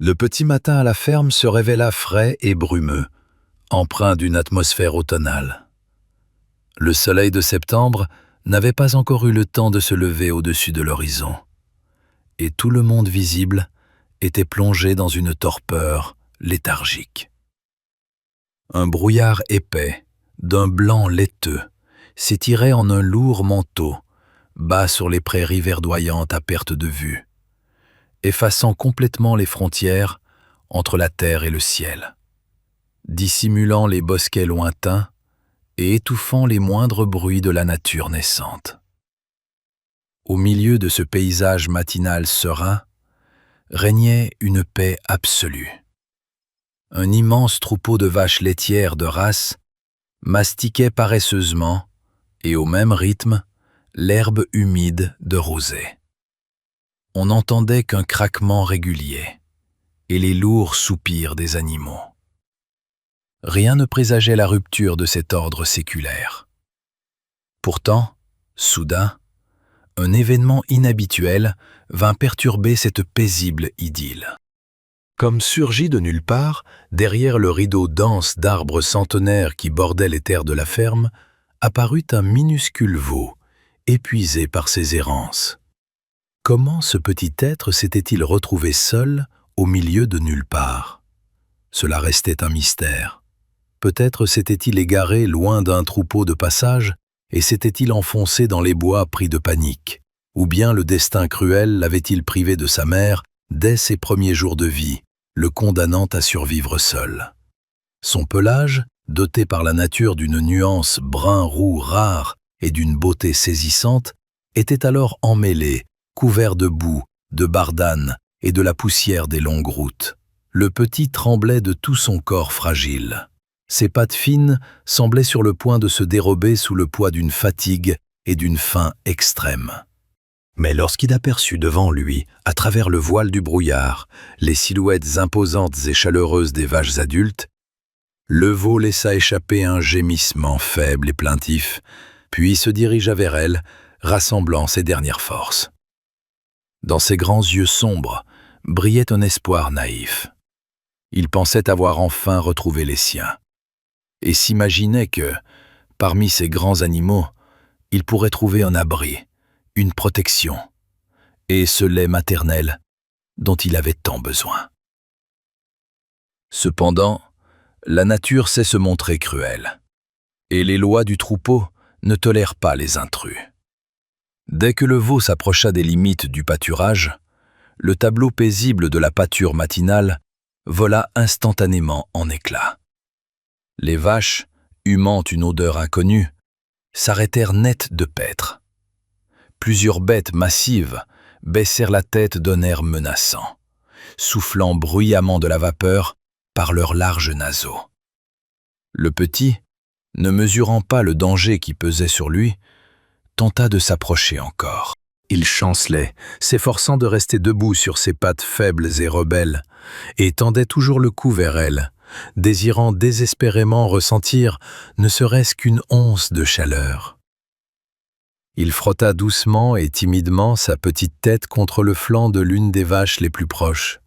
Le petit matin à la ferme se révéla frais et brumeux, empreint d'une atmosphère automnale. Le soleil de septembre n'avait pas encore eu le temps de se lever au-dessus de l'horizon, et tout le monde visible était plongé dans une torpeur léthargique. Un brouillard épais, d'un blanc laiteux, s'étirait en un lourd manteau, bas sur les prairies verdoyantes à perte de vue, effaçant complètement les frontières entre la terre et le ciel, dissimulant les bosquets lointains et étouffant les moindres bruits de la nature naissante. Au milieu de ce paysage matinal serein, régnait une paix absolue. Un immense troupeau de vaches laitières de race mastiquait paresseusement, et au même rythme, l'herbe humide de rosée. On n'entendait qu'un craquement régulier et les lourds soupirs des animaux. Rien ne présageait la rupture de cet ordre séculaire. Pourtant, soudain, un événement inhabituel vint perturber cette paisible idylle. Comme surgi de nulle part, derrière le rideau dense d'arbres centenaires qui bordait les terres de la ferme, apparut un minuscule veau, épuisé par ses errances. Comment ce petit être s'était-il retrouvé seul au milieu de nulle part? Cela restait un mystère. Peut-être s'était-il égaré loin d'un troupeau de passage et s'était-il enfoncé dans les bois pris de panique, ou bien le destin cruel l'avait-il privé de sa mère dès ses premiers jours de vie, le condamnant à survivre seul. Son pelage, doté par la nature d'une nuance brun-roux rare et d'une beauté saisissante, était alors emmêlé, couvert de boue, de bardane et de la poussière des longues routes. Le petit tremblait de tout son corps fragile. Ses pattes fines semblaient sur le point de se dérober sous le poids d'une fatigue et d'une faim extrême. Mais lorsqu'il aperçut devant lui, à travers le voile du brouillard, les silhouettes imposantes et chaleureuses des vaches adultes, le veau laissa échapper un gémissement faible et plaintif, puis se dirigea vers elles, rassemblant ses dernières forces. Dans ses grands yeux sombres brillait un espoir naïf. Il pensait avoir enfin retrouvé les siens, et s'imaginait que, parmi ces grands animaux, il pourrait trouver un abri, une protection, et ce lait maternel dont il avait tant besoin. Cependant, la nature sait se montrer cruelle, et les lois du troupeau ne tolèrent pas les intrus. Dès que le veau s'approcha des limites du pâturage, le tableau paisible de la pâture matinale vola instantanément en éclats. Les vaches, humant une odeur inconnue, s'arrêtèrent net de paître. Plusieurs bêtes massives baissèrent la tête d'un air menaçant, soufflant bruyamment de la vapeur par leurs larges naseaux. Le petit, ne mesurant pas le danger qui pesait sur lui, tenta de s'approcher encore. Il chancelait, s'efforçant de rester debout sur ses pattes faibles et rebelles, et tendait toujours le cou vers elle, désirant désespérément ressentir ne serait-ce qu'une once de chaleur. Il frotta doucement et timidement sa petite tête contre le flanc de l'une des vaches les plus proches,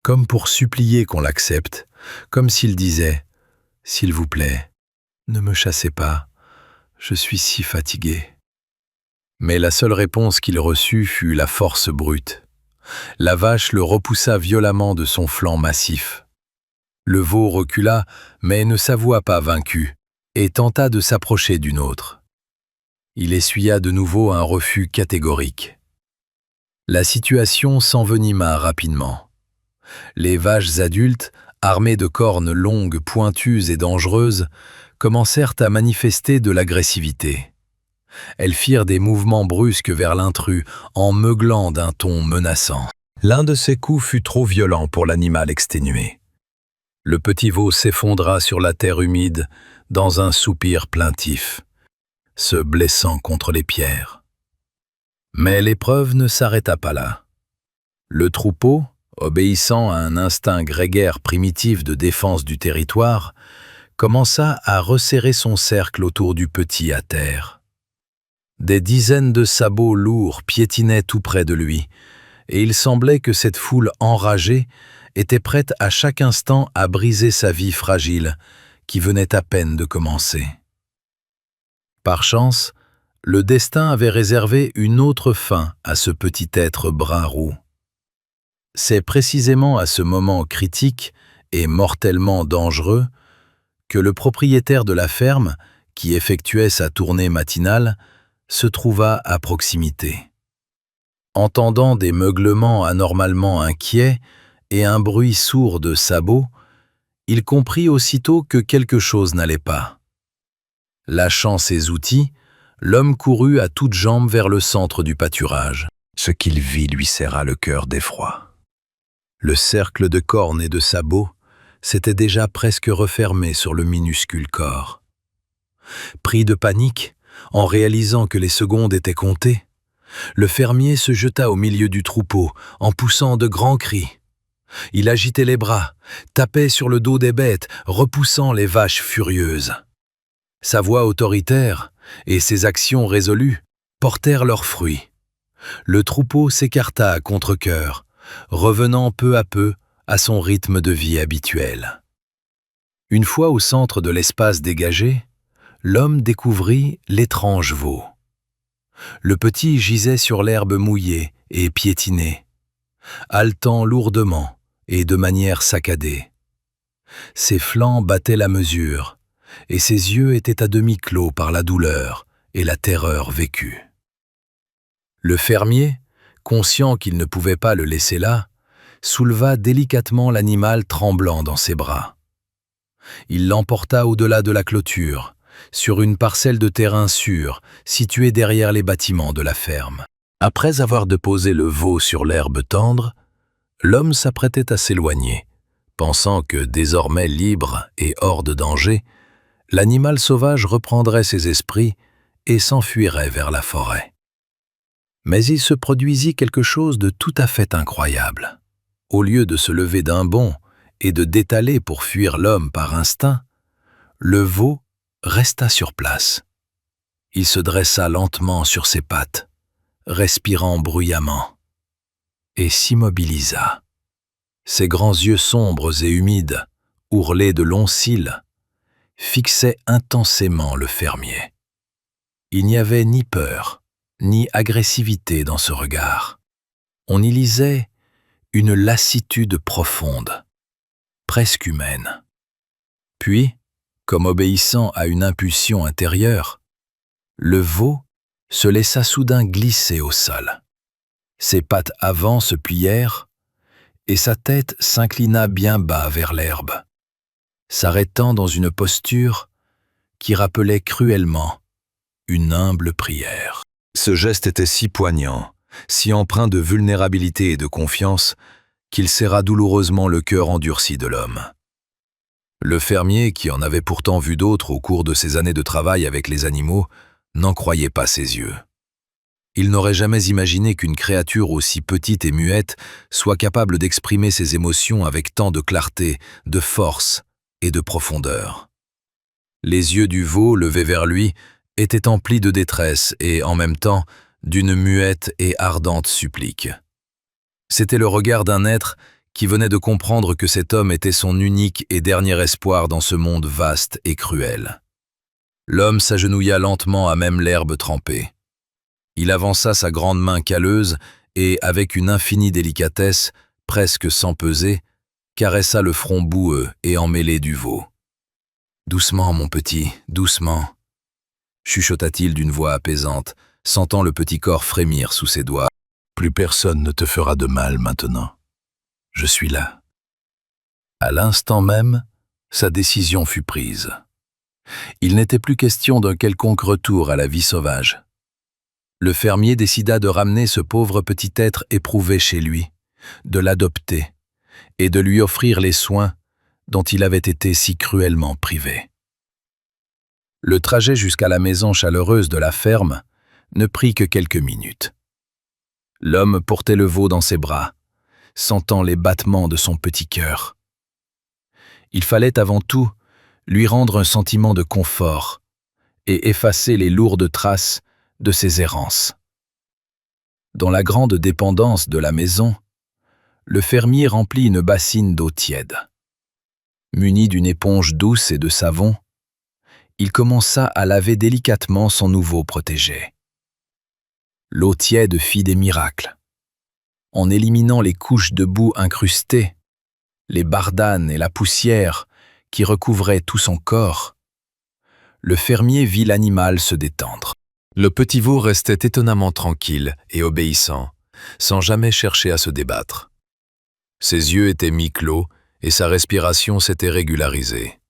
comme pour supplier qu'on l'accepte, comme s'il disait « S'il vous plaît, ne me chassez pas, je suis si fatigué. » Mais la seule réponse qu'il reçut fut la force brute. La vache le repoussa violemment de son flanc massif. Le veau recula, mais ne s'avoua pas vaincu, et tenta de s'approcher d'une autre. Il essuya de nouveau un refus catégorique. La situation s'envenima rapidement. Les vaches adultes, armées de cornes longues, pointues et dangereuses, commencèrent à manifester de l'agressivité. Elles firent des mouvements brusques vers l'intrus, en meuglant d'un ton menaçant. L'un de ces coups fut trop violent pour l'animal exténué. Le petit veau s'effondra sur la terre humide dans un soupir plaintif, se blessant contre les pierres. Mais l'épreuve ne s'arrêta pas là. Le troupeau, obéissant à un instinct grégaire primitif de défense du territoire, commença à resserrer son cercle autour du petit à terre. Des dizaines de sabots lourds piétinaient tout près de lui, et il semblait que cette foule enragée était prête à chaque instant à briser sa vie fragile, qui venait à peine de commencer. Par chance, le destin avait réservé une autre fin à ce petit être brun roux. C'est précisément à ce moment critique et mortellement dangereux que le propriétaire de la ferme, qui effectuait sa tournée matinale, se trouva à proximité. Entendant des meuglements anormalement inquiets et un bruit sourd de sabots, il comprit aussitôt que quelque chose n'allait pas. Lâchant ses outils, l'homme courut à toutes jambes vers le centre du pâturage. Ce qu'il vit lui serra le cœur d'effroi. Le cercle de cornes et de sabots s'était déjà presque refermé sur le minuscule corps. Pris de panique, en réalisant que les secondes étaient comptées, le fermier se jeta au milieu du troupeau en poussant de grands cris. Il agitait les bras, tapait sur le dos des bêtes, repoussant les vaches furieuses. Sa voix autoritaire et ses actions résolues portèrent leurs fruits. Le troupeau s'écarta à contre-cœur, revenant peu à peu à son rythme de vie habituel. Une fois au centre de l'espace dégagé, l'homme découvrit l'étrange veau. Le petit gisait sur l'herbe mouillée et piétinée, haletant lourdement et de manière saccadée. Ses flancs battaient la mesure, et ses yeux étaient à demi clos par la douleur et la terreur vécue. Le fermier, conscient qu'il ne pouvait pas le laisser là, souleva délicatement l'animal tremblant dans ses bras. Il l'emporta au-delà de la clôture, sur une parcelle de terrain sûr, située derrière les bâtiments de la ferme. Après avoir déposé le veau sur l'herbe tendre, l'homme s'apprêtait à s'éloigner, pensant que, désormais libre et hors de danger, l'animal sauvage reprendrait ses esprits et s'enfuirait vers la forêt. Mais il se produisit quelque chose de tout à fait incroyable. Au lieu de se lever d'un bond et de détaler pour fuir l'homme par instinct, le veau resta sur place. Il se dressa lentement sur ses pattes, respirant bruyamment, et s'immobilisa. Ses grands yeux sombres et humides, ourlés de longs cils, fixaient intensément le fermier. Il n'y avait ni peur, ni agressivité dans ce regard. On y lisait une lassitude profonde, presque humaine. Puis, comme obéissant à une impulsion intérieure, le veau se laissa soudain glisser au sol. Ses pattes avant se plièrent et sa tête s'inclina bien bas vers l'herbe, s'arrêtant dans une posture qui rappelait cruellement une humble prière. Ce geste était si poignant, si empreint de vulnérabilité et de confiance, qu'il serra douloureusement le cœur endurci de l'homme. Le fermier, qui en avait pourtant vu d'autres au cours de ses années de travail avec les animaux, n'en croyait pas ses yeux. Il n'aurait jamais imaginé qu'une créature aussi petite et muette soit capable d'exprimer ses émotions avec tant de clarté, de force et de profondeur. Les yeux du veau, levés vers lui, étaient emplis de détresse et, en même temps, d'une muette et ardente supplique. C'était le regard d'un être qui venait de comprendre que cet homme était son unique et dernier espoir dans ce monde vaste et cruel. L'homme s'agenouilla lentement à même l'herbe trempée. Il avança sa grande main calleuse et, avec une infinie délicatesse, presque sans peser, caressa le front boueux et emmêlé du veau. « Doucement, mon petit, doucement », chuchota-t-il d'une voix apaisante, sentant le petit corps frémir sous ses doigts. « Plus personne ne te fera de mal maintenant. Je suis là. » À l'instant même, sa décision fut prise. Il n'était plus question d'un quelconque retour à la vie sauvage. Le fermier décida de ramener ce pauvre petit être éprouvé chez lui, de l'adopter et de lui offrir les soins dont il avait été si cruellement privé. Le trajet jusqu'à la maison chaleureuse de la ferme ne prit que quelques minutes. L'homme portait le veau dans ses bras, sentant les battements de son petit cœur. Il fallait avant tout lui rendre un sentiment de confort et effacer les lourdes traces de ses errances. Dans la grande dépendance de la maison, le fermier remplit une bassine d'eau tiède. Muni d'une éponge douce et de savon, il commença à laver délicatement son nouveau protégé. L'eau tiède fit des miracles. En éliminant les couches de boue incrustées, les bardanes et la poussière qui recouvraient tout son corps, le fermier vit l'animal se détendre. Le petit veau restait étonnamment tranquille et obéissant, sans jamais chercher à se débattre. Ses yeux étaient mi-clos et sa respiration s'était régularisée.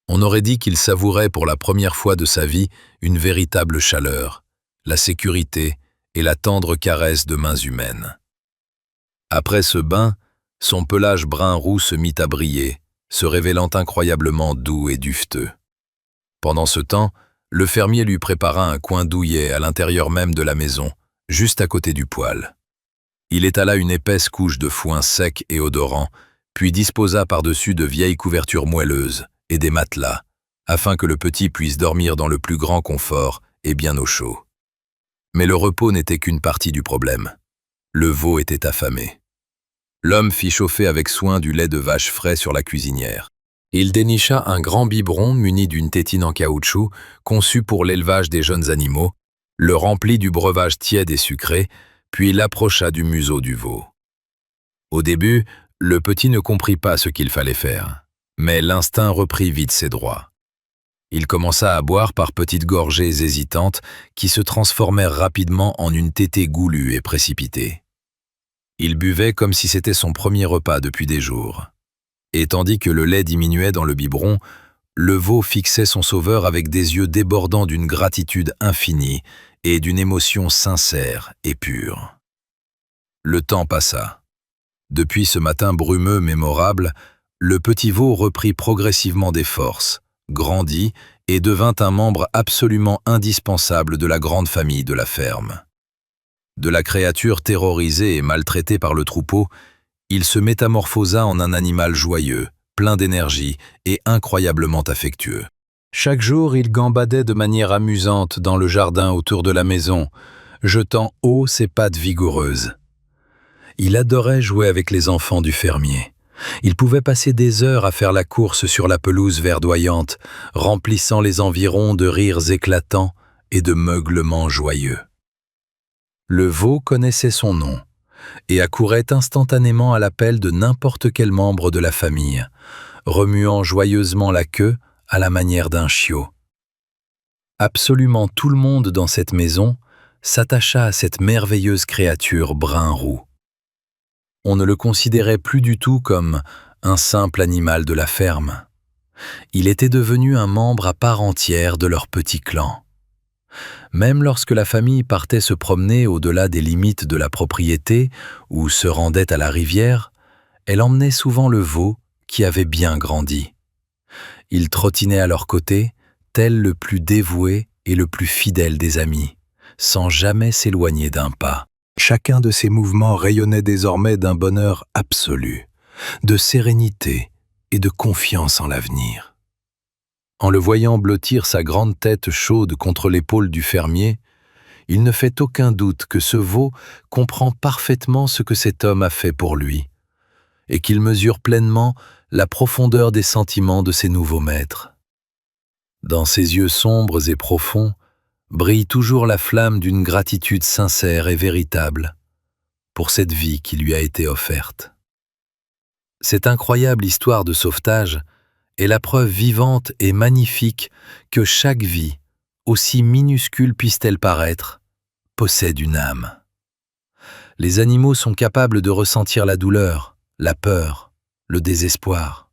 On aurait dit qu'il savourait pour la première fois de sa vie une véritable chaleur, la sécurité et la tendre caresse de mains humaines. Après ce bain, son pelage brun-roux se mit à briller, se révélant incroyablement doux et duveteux. Pendant ce temps, le fermier lui prépara un coin douillet à l'intérieur même de la maison, juste à côté du poêle. Il étala une épaisse couche de foin sec et odorant, puis disposa par-dessus de vieilles couvertures moelleuses et des matelas, afin que le petit puisse dormir dans le plus grand confort et bien au chaud. Mais le repos n'était qu'une partie du problème. Le veau était affamé. L'homme fit chauffer avec soin du lait de vache frais sur la cuisinière. Il dénicha un grand biberon muni d'une tétine en caoutchouc, conçu pour l'élevage des jeunes animaux, le remplit du breuvage tiède et sucré, puis l'approcha du museau du veau. Au début, le petit ne comprit pas ce qu'il fallait faire, mais l'instinct reprit vite ses droits. Il commença à boire par petites gorgées hésitantes qui se transformèrent rapidement en une tétée goulue et précipitée. Il buvait comme si c'était son premier repas depuis des jours. Et tandis que le lait diminuait dans le biberon, le veau fixait son sauveur avec des yeux débordant d'une gratitude infinie et d'une émotion sincère et pure. Le temps passa. Depuis ce matin brumeux mémorable, le petit veau reprit progressivement des forces, grandit et devint un membre absolument indispensable de la grande famille de la ferme. De la créature terrorisée et maltraitée par le troupeau, il se métamorphosa en un animal joyeux, plein d'énergie et incroyablement affectueux. Chaque jour, il gambadait de manière amusante dans le jardin autour de la maison, jetant haut ses pattes vigoureuses. Il adorait jouer avec les enfants du fermier. Il pouvait passer des heures à faire la course sur la pelouse verdoyante, remplissant les environs de rires éclatants et de meuglements joyeux. Le veau connaissait son nom et accourait instantanément à l'appel de n'importe quel membre de la famille, remuant joyeusement la queue à la manière d'un chiot. Absolument tout le monde dans cette maison s'attacha à cette merveilleuse créature brun-roux. On ne le considérait plus du tout comme un simple animal de la ferme. Il était devenu un membre à part entière de leur petit clan. Même lorsque la famille partait se promener au-delà des limites de la propriété ou se rendait à la rivière, elle emmenait souvent le veau qui avait bien grandi. Il trottinait à leur côté, tel le plus dévoué et le plus fidèle des amis, sans jamais s'éloigner d'un pas. Chacun de ses mouvements rayonnait désormais d'un bonheur absolu, de sérénité et de confiance en l'avenir. En le voyant blottir sa grande tête chaude contre l'épaule du fermier, il ne fait aucun doute que ce veau comprend parfaitement ce que cet homme a fait pour lui, et qu'il mesure pleinement la profondeur des sentiments de ses nouveaux maîtres. Dans ses yeux sombres et profonds brille toujours la flamme d'une gratitude sincère et véritable pour cette vie qui lui a été offerte. Cette incroyable histoire de sauvetage est la preuve vivante et magnifique que chaque vie, aussi minuscule puisse-t-elle paraître, possède une âme. Les animaux sont capables de ressentir la douleur, la peur, le désespoir,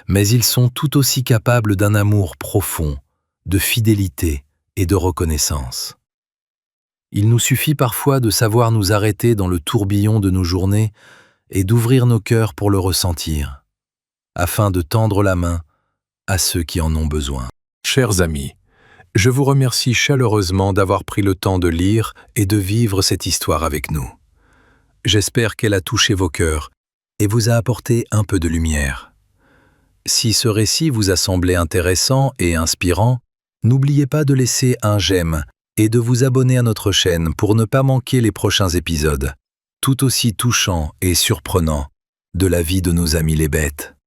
mais ils sont tout aussi capables d'un amour profond, de fidélité et de reconnaissance. Il nous suffit parfois de savoir nous arrêter dans le tourbillon de nos journées et d'ouvrir nos cœurs pour le ressentir, afin de tendre la main à ceux qui en ont besoin. Chers amis, je vous remercie chaleureusement d'avoir pris le temps de lire et de vivre cette histoire avec nous. J'espère qu'elle a touché vos cœurs et vous a apporté un peu de lumière. Si ce récit vous a semblé intéressant et inspirant, n'oubliez pas de laisser un j'aime et de vous abonner à notre chaîne pour ne pas manquer les prochains épisodes. tout aussi touchant et surprenant, de la vie de nos amis les bêtes.